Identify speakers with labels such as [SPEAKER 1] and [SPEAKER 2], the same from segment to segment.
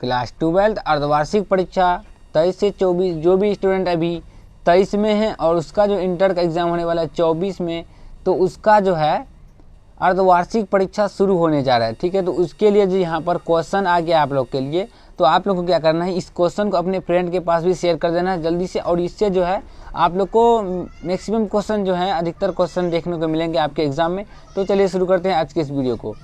[SPEAKER 1] Class 12 अर्धवार्षिक परीक्षा 23 से 24, जो भी स्टूडेंट अभी 23 में है और उसका जो इंटर का एग्ज़ाम होने वाला है 24 में, तो उसका जो है अर्धवार्षिक परीक्षा शुरू होने जा रहा है। ठीक है, तो उसके लिए जो यहाँ पर क्वेश्चन आ गया आप लोग के लिए, तो आप लोग को क्या करना है, इस क्वेश्चन को अपने फ्रेंड के पास भी शेयर कर देना है जल्दी से, और इससे जो है आप लोग को मैक्सिमम क्वेश्चन जो है, अधिकतर क्वेश्चन देखने को मिलेंगे आपके एग्ज़ाम में। तो चलिए शुरू करते हैं आज के इस वीडियो को।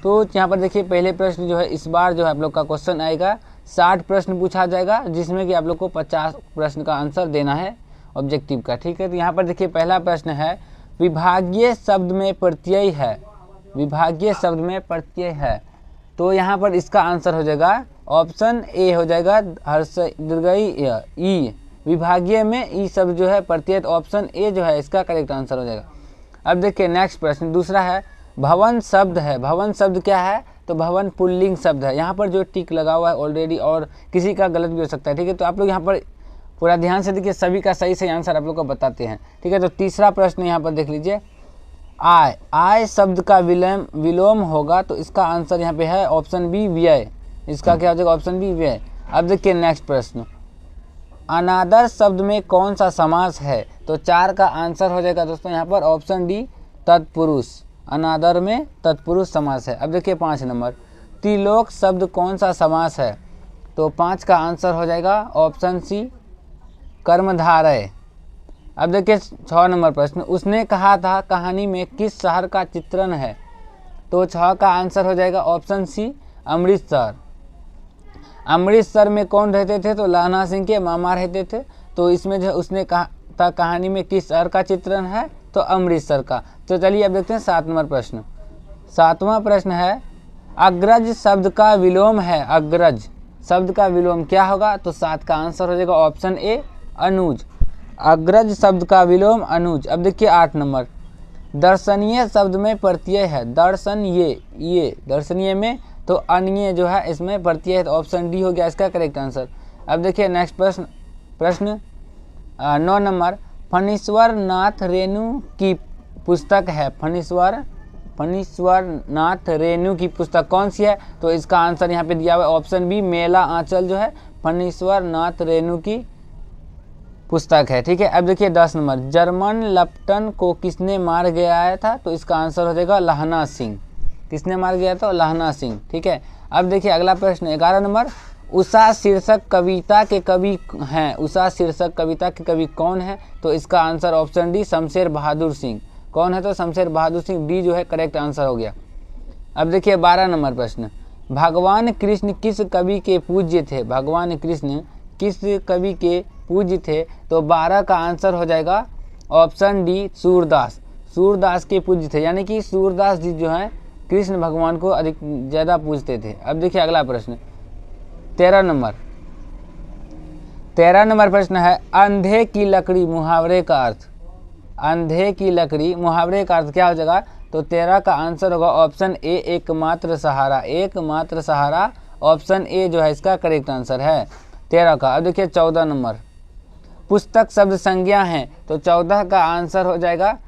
[SPEAKER 1] तो यहाँ पर देखिए पहले प्रश्न जो है इस बार जो है आप लोग का क्वेश्चन आएगा 60 प्रश्न पूछा जाएगा, जिसमें कि आप लोग को 50 प्रश्न का आंसर देना है ऑब्जेक्टिव का। ठीक है, तो यहाँ पर देखिए पहला प्रश्न है, विभागीय शब्द में प्रत्यय है, विभागीय शब्द में प्रत्यय है, तो यहाँ पर इसका आंसर हो जाएगा ऑप्शन ए हो जाएगा हर्ष दीर्घई ई। विभागीय में ई शब्द जो है प्रत्यय, ऑप्शन ए जो है इसका करेक्ट आंसर हो जाएगा। अब देखिए नेक्स्ट प्रश्न दूसरा है, भवन शब्द है, भवन शब्द क्या है, तो भवन पुल्लिंग शब्द है। यहाँ पर जो टिक लगा हुआ है ऑलरेडी, और किसी का गलत भी हो सकता है। ठीक है, तो आप लोग यहाँ पर पूरा ध्यान से देखिए, सभी का सही आंसर आप लोग को बताते हैं। ठीक है, तो तीसरा प्रश्न यहाँ पर देख लीजिए, आय, आय शब्द का विलोम होगा, तो इसका आंसर यहाँ पे है ऑप्शन बी व्यय। इसका क्या हो जाएगा, ऑप्शन बी व्यय। अब देखिए नेक्स्ट प्रश्न, अनादर शब्द में कौन सा समास है, तो 4 का आंसर हो जाएगा दोस्तों यहाँ पर ऑप्शन डी तत्पुरुष। अनादर में तत्पुरुष समास है। अब देखिए 5 नंबर, त्रिलोक शब्द कौन सा समास है, तो 5 का आंसर हो जाएगा ऑप्शन सी कर्मधारय। अब देखिए 6 नंबर प्रश्न, उसने कहा था कहानी में किस शहर का चित्रण है, तो 6 का आंसर हो जाएगा ऑप्शन सी अमृतसर। अमृतसर में कौन रहते थे, तो लहना सिंह के मामा रहते थे। तो इसमें जो उसने कहा था कहानी में किस शहर का चित्रण है, तो अमृतसर का। तो चलिए अब देखते हैं 7 नंबर प्रश्न। 7वां प्रश्न है, अग्रज शब्द का विलोम है, अग्रज शब्द का विलोम क्या होगा, तो 7 का आंसर हो जाएगा ऑप्शन ए अनुज। अग्रज शब्द का विलोम अनुज। अब देखिए 8 नंबर, दर्शनीय शब्द में प्रत्यय है, दर्शनीय, ये दर्शनीय में, तो अन्य जो है इसमें प्रत्यय है, तो ऑप्शन डी हो गया इसका करेक्ट आंसर। अब देखिए नेक्स्ट प्रश्न 9 नंबर, फणीश्वर नाथ रेणु की पुस्तक है, फणीश्वर नाथ रेणु की पुस्तक कौन सी है, तो इसका आंसर यहाँ पे दिया हुआ है ऑप्शन बी मेला आंचल जो है फणीश्वर नाथ रेणु की पुस्तक है। ठीक है, अब देखिए 10 नंबर, जर्मन लप्टन को किसने मार गया था, तो इसका आंसर हो जाएगा लहना सिंह। किसने मार गया था, लहना सिंह। ठीक है, अब देखिए अगला प्रश्न 11 नंबर, उषा शीर्षक कविता के कवि हैं, उषा शीर्षक कविता के कवि कौन है, तो इसका answer option D Shamsher Bahadur Singh. कौन है, तो शमशेर बहादुर सिंह, डी जो है करेक्ट आंसर हो गया। अब देखिए 12 नंबर प्रश्न, भगवान कृष्ण किस कवि के पूज्य थे, भगवान कृष्ण किस कवि के पूज्य थे, तो 12 का आंसर हो जाएगा ऑप्शन डी सूरदास। सूरदास के पूज्य थे, यानी कि सूरदास जी जो है कृष्ण भगवान को अधिक ज़्यादा पूजते थे। अब देखिए अगला प्रश्न 13 नंबर प्रश्न है, अंधे की लकड़ी मुहावरे का अर्थ, अंधे की लकड़ी मुहावरे का अर्थ क्या हो जाएगा, तो 13 का आंसर होगा ऑप्शन ए एकमात्र सहारा। एकमात्र सहारा ऑप्शन ए जो है इसका करेक्ट आंसर है 13 का। अब देखिए 14 नंबर, पुस्तक शब्द संज्ञा है, तो 14 का आंसर हो जाएगा,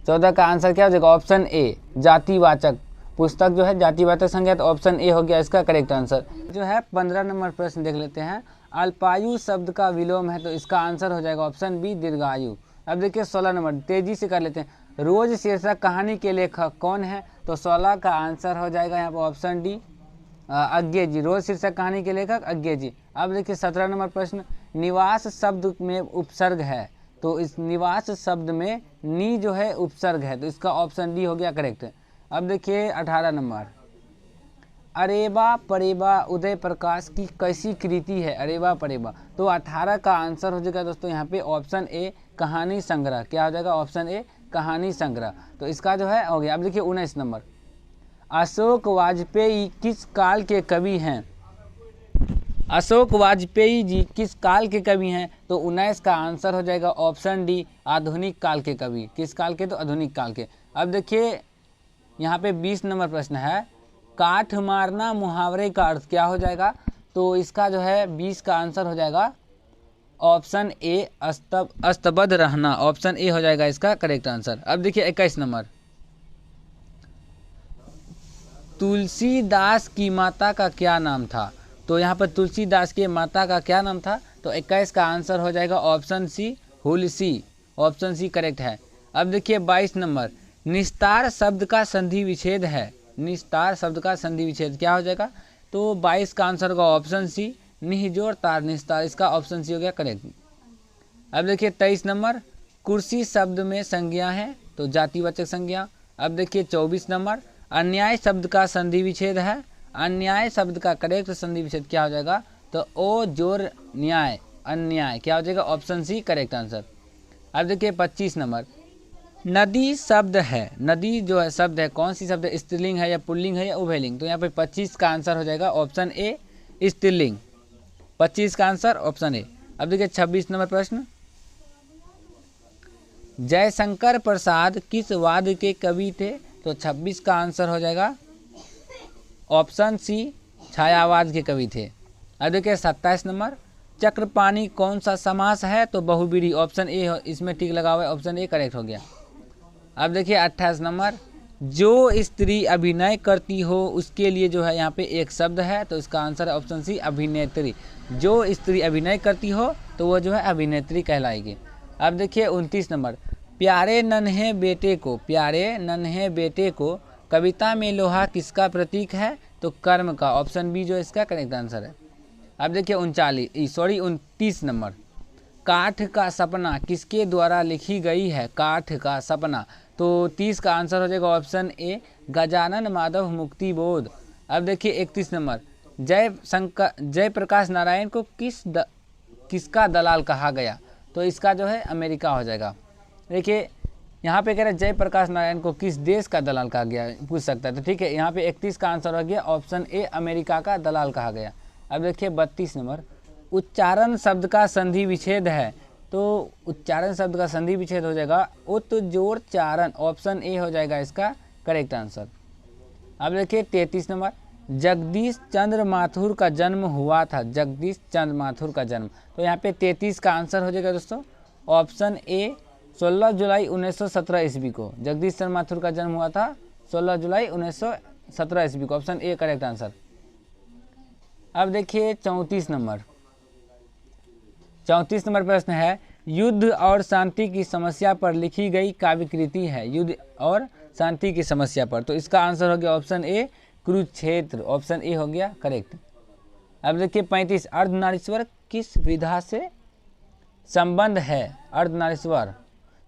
[SPEAKER 1] 14 का आंसर क्या हो जाएगा ऑप्शन ए जातिवाचक। पुस्तक जो है जातिवाचक संज्ञा, तो ऑप्शन ए हो गया इसका करेक्ट आंसर। जो है 15 नंबर प्रश्न देख लेते हैं, अल्पायु शब्द का विलोम है, तो इसका आंसर हो जाएगा ऑप्शन बी दीर्घायु। अब देखिए 16 नंबर, तेजी से कर लेते हैं, रोज शीर्षक कहानी के लेखक कौन है, तो 16 का आंसर हो जाएगा यहाँ पर ऑप्शन डी अज्ञे जी। रोज शीर्षक कहानी के लेखक अज्ञे जी। अब देखिए 17 नंबर प्रश्न, निवास शब्द में उपसर्ग है, तो इस निवास शब्द में नी जो है उपसर्ग है, तो इसका ऑप्शन डी हो गया करेक्ट। अब देखिए 18 नंबर, अरेबा परेबा उदय प्रकाश की कैसी कृति है, अरेबा परेबा, तो 18 का आंसर हो जाएगा दोस्तों यहाँ पे ऑप्शन ए कहानी संग्रह। क्या हो जाएगा, ऑप्शन ए कहानी संग्रह, तो इसका जो है हो गया। अब देखिए 19 नंबर, अशोक वाजपेयी किस काल के कवि हैं, अशोक वाजपेयी जी किस काल के कवि हैं, तो 19 का आंसर हो जाएगा ऑप्शन डी आधुनिक काल के कवि। किस काल के, तो आधुनिक काल के। अब देखिए यहाँ पे 20 नंबर प्रश्न है, काठ मारना मुहावरे का अर्थ क्या हो जाएगा, तो इसका जो है 20 का आंसर हो जाएगा ऑप्शन ए अस्तबद्ध रहना। ऑप्शन ए हो जाएगा इसका करेक्ट आंसर। अब देखिए 21 नंबर, तुलसीदास की माता का क्या नाम था, तो यहाँ पर तुलसीदास के माता का क्या नाम था? तो 21 का आंसर हो जाएगा ऑप्शन सी, हुलसी। ऑप्शन सी करेक्ट है। अब देखिए 22 नंबर, निस्तार शब्द का संधि विच्छेद है। निस्तार शब्द का संधि विच्छेद क्या हो जाएगा? तो 22 का आंसर होगा ऑप्शन सी, निहजोड़ तार निस्तार। इसका ऑप्शन सी हो गया करेक्ट। अब देखिए 23 नंबर, कुर्सी शब्द में संज्ञा है, तो जातिवाचक संज्ञा। अब देखिए 24 नंबर, अन्याय शब्द का संधि विच्छेद है। अन्याय शब्द का करेक्ट संधि विच्छेद क्या हो जाएगा? तो ओ जोर न्याय, अन्याय क्या हो जाएगा? Option C correct answer. अब देखिए 25 नंबर, नदी शब्द है। नदी जो है शब्द है, कौन सी शब्द है? स्त्रीलिंग है या पुल्लिंग है या उभयलिंग? तो यहाँ पे 25 का आंसर हो जाएगा ऑप्शन ए, स्त्रीलिंग। 25 का आंसर ऑप्शन ए। अब देखिए 26 नंबर प्रश्न, जयशंकर प्रसाद किस वाद के कवि थे? तो 26 का आंसर हो जाएगा ऑप्शन सी, छायावाद के कवि थे। अब देखिए 27 नंबर, चक्रपाणी कौन सा समास है? तो बहुब्रीहि। ऑप्शन ए इसमें टिक लगा हुआ है, ऑप्शन ए करेक्ट हो गया। अब देखिए 28 नंबर, जो स्त्री अभिनय करती हो उसके लिए जो है यहाँ पे एक शब्द है, तो इसका आंसर है ऑप्शन सी, अभिनेत्री। जो स्त्री अभिनय करती हो तो वो जो है अभिनेत्री कहलाएगी। अब देखिए 29 नंबर, प्यारे नन्हे बेटे को, प्यारे नन्हे बेटे को कविता में लोहा किसका प्रतीक है? तो कर्म का। ऑप्शन बी जो इसका करेक्ट आंसर है। अब देखिए 29 नंबर, काठ का सपना किसके द्वारा लिखी गई है? काठ का सपना। तो 30 का आंसर हो जाएगा ऑप्शन ए, गजानन माधव मुक्ति बोध। अब देखिए 31 नंबर, जयप्रकाश नारायण को किसका दलाल कहा गया? तो इसका जो है अमेरिका हो जाएगा। देखिए यहाँ पे कह रहे हैं जयप्रकाश नारायण को किस देश का दलाल कहा गया, पूछ सकता है। तो ठीक है, यहाँ पे 31 का आंसर हो गया ऑप्शन ए, अमेरिका का दलाल कहा गया। अब देखिए 32 नंबर, उच्चारण शब्द का संधि विच्छेद है। तो उच्चारण शब्द का संधि विच्छेद हो जाएगा उत्जोड़ चारण। ऑप्शन ए हो जाएगा इसका करेक्ट आंसर। अब देखिए 33 नंबर, जगदीश चंद्र माथुर का जन्म हुआ था। जगदीश चंद्र माथुर का जन्म। तो यहाँ पे 33 का आंसर हो जाएगा दोस्तों ऑप्शन ए, 16 जुलाई 1917 ईस्वी को जगदीश चंद्र माथुर का जन्म हुआ था, 16 जुलाई 1917 ईस्वी को। Option A correct answer. अब देखिए 34 नंबर, 34 नंबर प्रश्न है, युद्ध और शांति की समस्या पर लिखी गई काव्य कृति है। युद्ध और शांति की समस्या पर। तो इसका आंसर हो गया option A, Kurukshetra. Option A हो गया करेक्ट। अब देखिए 35, अर्धनारीश्वर किस विधा से संबंध है? अर्धनारीश्वर।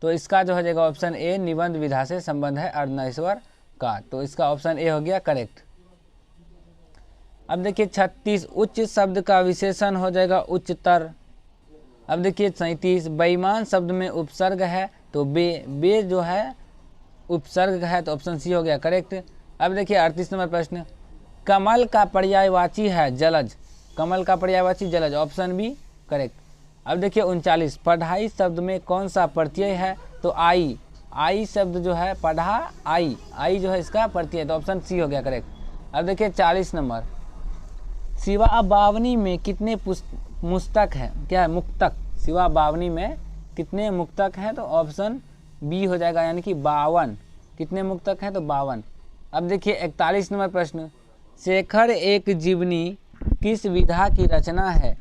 [SPEAKER 1] तो इसका जो हो जाएगा ऑप्शन ए, निबंध विधा से संबंध है अर्धनारीश्वर का। तो इसका ऑप्शन ए हो गया करेक्ट। अब देखिए 36, उच्च शब्द का विशेषण हो जाएगा उच्चतर। अब देखिए 37, बेईमान शब्द में उपसर्ग है, तो बे जो है उपसर्ग है, तो ऑप्शन सी हो गया करेक्ट। अब देखिए 38 नंबर प्रश्न, कमल का पर्यायवाची है जलज। कमल का पर्यायवाची जलज। Option B correct. अब देखिए 39, पढ़ाई शब्द में कौन सा प्रत्यय है? तो आई। आई शब्द जो है पढ़ा, आई जो है इसका प्रत्यय, तो ऑप्शन सी हो गया करेक्ट। अब देखिए 40 नंबर, शिवा बावनी में कितने मुस्तक है? क्या है? मुक्तक। शिवा बावनी में कितने मुक्तक हैं? तो ऑप्शन बी हो जाएगा, यानी कि 52। कितने मुक्तक हैं? तो 52। अब देखिए 41 नंबर प्रश्न, शेखर एक जीवनी किस विधा की रचना है?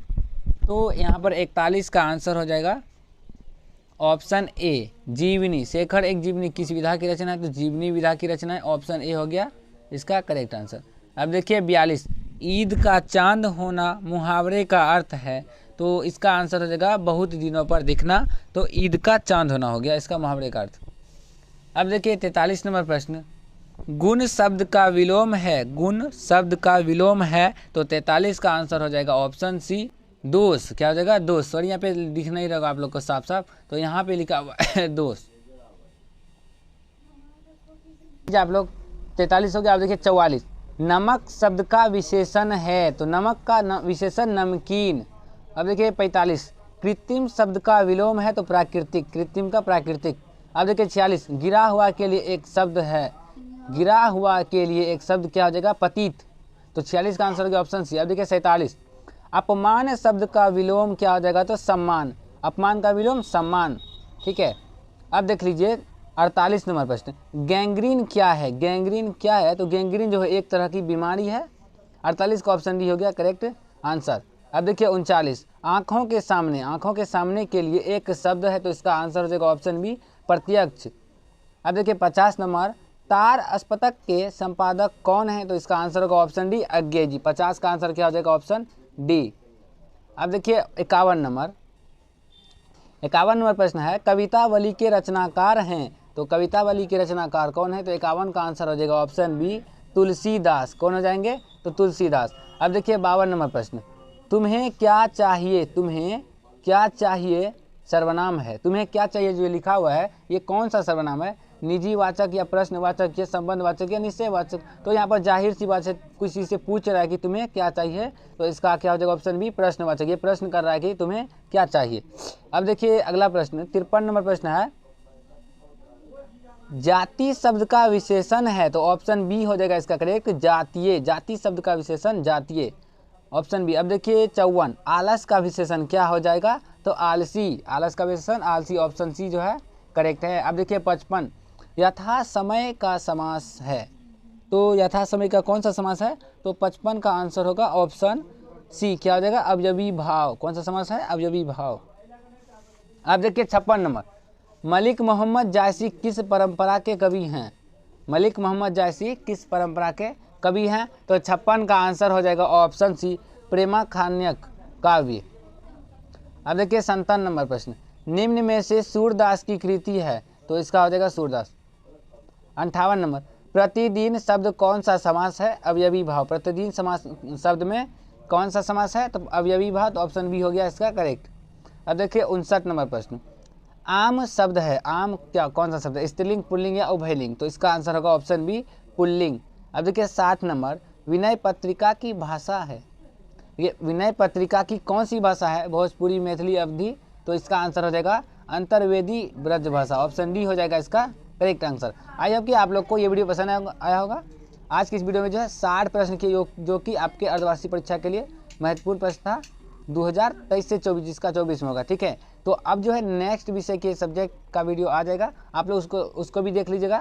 [SPEAKER 1] तो यहाँ पर 41 का आंसर हो जाएगा ऑप्शन ए, जीवनी। शेखर एक जीवनी किस विधा की रचना है? तो जीवनी विधा की रचना है। ऑप्शन ए हो गया इसका करेक्ट आंसर। अब देखिए 42, ईद का चांद होना मुहावरे का अर्थ है। तो इसका आंसर हो जाएगा बहुत दिनों पर दिखना। तो ईद का चांद होना हो गया इसका मुहावरे का अर्थ। अब देखिए 43 नंबर प्रश्न, गुण शब्द का विलोम है। गुण शब्द का विलोम है। तो 43 का आंसर हो जाएगा ऑप्शन सी, दोष। क्या हो जाएगा? दोष। सॉरी यहाँ पे दिख नहीं रहेगा आप लोग को साफ साफ, तो यहाँ पे लिखा हुआ है दोष। आप लोग 43 हो गया। आप देखिए 44, नमक शब्द का विशेषण है। तो नमक का विशेषण नमकीन। अब देखिए 45, कृत्रिम शब्द का विलोम है। तो प्राकृतिक। कृत्रिम का प्राकृतिक। अब देखिए 46, गिरा हुआ के लिए एक शब्द है। गिरा हुआ के लिए एक शब्द क्या हो जाएगा? पतित। तो 46 का आंसर हो गया ऑप्शन सी। अब देखिए 47, अपमान शब्द का विलोम क्या हो जाएगा? तो सम्मान। अपमान का विलोम सम्मान। ठीक है। अब देख लीजिए 48 नंबर प्रश्न, गैंग्रीन क्या है? गैंग्रीन क्या है? तो गैंग्रीन जो है एक तरह की बीमारी है। 48 का ऑप्शन डी हो गया करेक्ट। आंसर। अब देखिए 39, आँखों के सामने, आँखों के सामने के लिए एक शब्द है, तो इसका आंसर हो जाएगा ऑप्शन बी प्रत्यक्ष। अब देखिए 50 नंबर, तार अस्पतक के संपादक कौन है, तो इसका आंसर होगा ऑप्शन डी अज्ञे जी। 50 का आंसर क्या हो जाएगा ऑप्शन डी। अब देखिए 51 नंबर, 51 नंबर प्रश्न है, कवितावली के रचनाकार हैं, तो कवितावली के रचनाकार कौन है, तो 51 का आंसर हो जाएगा ऑप्शन बी तुलसीदास। कौन हो जाएंगे, तो तुलसीदास। अब देखिए 52 नंबर प्रश्न, तुम्हें क्या चाहिए, तुम्हें क्या चाहिए सर्वनाम है, तुम्हें क्या चाहिए जो लिखा हुआ है ये कौन सा सर्वनाम है, निजी वाचक या प्रश्नवाचक या संबंधवाचक या निश्चयवाचक। तो यहाँ पर जाहिर सी बात है किसी से पूछ रहा है कि तुम्हें क्या चाहिए, तो इसका क्या हो जाएगा ऑप्शन बी प्रश्नवाचक। ये प्रश्न कर रहा है कि तुम्हें क्या चाहिए। अब देखिए अगला प्रश्न 53 नंबर प्रश्न है, जाति शब्द का विशेषण है, तो ऑप्शन बी हो जाएगा इसका करेक्ट जातीय। जाति शब्द का विशेषण जातीय, ऑप्शन बी। अब देखिए 54, आलस का विशेषण क्या हो जाएगा, तो आलसी। आलस का विशेषण आलसी, ऑप्शन सी जो है करेक्ट है। अब देखिए 55, यथा समय का समास है, तो यथा समय का कौन सा समास है, तो 55 का आंसर होगा ऑप्शन सी, क्या हो जाएगा अवयवी भाव। कौन सा समास है, अवयवी भाव। अब देखिए 56 नंबर, मलिक मोहम्मद जायसी किस परंपरा के कवि हैं, मलिक मोहम्मद जायसी किस परंपरा के कवि हैं, तो 56 का आंसर हो जाएगा ऑप्शन सी प्रेमाखान्यक काव्य। अब देखिए 57 नंबर प्रश्न, निम्न में से सूरदास की कृति है, तो इसका हो जाएगा सूरदास। 58 नंबर, प्रतिदिन शब्द कौन सा समास है, अवयवी भाव। प्रतिदिन समास शब्द में कौन सा समास है, तो अवयवी भाव, तो ऑप्शन बी हो गया इसका करेक्ट। अब देखिए 59 नंबर प्रश्न, आम शब्द है, आम क्या कौन सा शब्द है, स्त्रीलिंग पुल्लिंग या उभयलिंग, तो इसका आंसर होगा ऑप्शन बी पुल्लिंग। अब देखिए 60 नंबर, विनय पत्रिका की भाषा है, ये विनय पत्रिका की कौन सी भाषा है, भोजपुरी, मैथिली, अवधी, तो इसका आंसर हो जाएगा अंतर्वेदी ब्रज भाषा, ऑप्शन डी हो जाएगा इसका करेक्ट आंसर। आई होप कि आप लोग को ये वीडियो पसंद आया होगा। आज की इस वीडियो में जो है 60 प्रश्न के जो कि आपके अर्धवार्षिक परीक्षा के लिए महत्वपूर्ण प्रश्न था 2023 से 24, जिसका 24 में होगा, ठीक है। तो अब जो है नेक्स्ट विषय के सब्जेक्ट का वीडियो आ जाएगा, आप लोग उसको भी देख लीजिएगा।